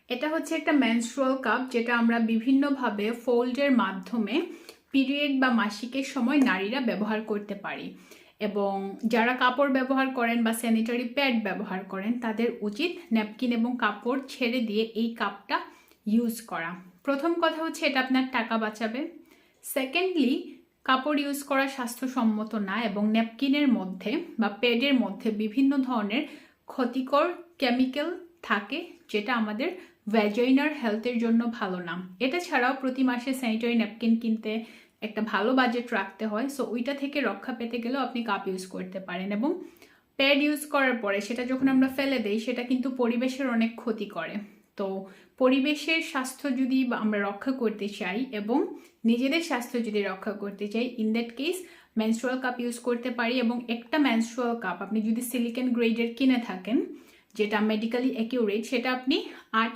এটা হচ্ছে একটা মেনস্ট্রুয়াল কাপ, যেটা আমরা বিভিন্নভাবে ফোল্ডের মাধ্যমে পিরিয়ড বা মাসিকের সময় নারীরা ব্যবহার করতে পারি। এবং যারা কাপড় ব্যবহার করেন বা স্যানিটারি প্যাড ব্যবহার করেন তাদের উচিত ন্যাপকিন এবং কাপড় ছেড়ে দিয়ে এই কাপটা ইউজ করা। প্রথম কথা হচ্ছে এটা আপনার টাকা বাঁচাবে। সেকেন্ডলি, কাপড় ইউজ করা স্বাস্থ্যসম্মত না এবং ন্যাপকিনের মধ্যে বা প্যাডের মধ্যে বিভিন্ন ধরনের ক্ষতিকর কেমিক্যাল থাকে, যেটা আমাদের ভ্যাজাইনার হেলথের জন্য ভালো না। এটা ছাড়াও প্রতি মাসে স্যানিটারি ন্যাপকিন কিনতে একটা ভালো বাজেট রাখতে হয়। সো ওইটা থেকে রক্ষা পেতে গেলেও আপনি কাপ ইউজ করতে পারেন। এবং প্যাড ইউজ করার পরে সেটা যখন আমরা ফেলে দেই সেটা কিন্তু পরিবেশের অনেক ক্ষতি করে। তো পরিবেশের স্বাস্থ্য যদি আমরা রক্ষা করতে চাই এবং নিজেদের স্বাস্থ্য যদি রক্ষা করতে চাই, in that case menstrual cup use করতে পারি। এবং একটা মেনস্ট্রুয়াল কাপ আপনি যদি সিলিকন গ্রেডের কিনে থাকেন, যেটা মেডিকেলি অ্যাকিউরেট, সেটা আপনি 8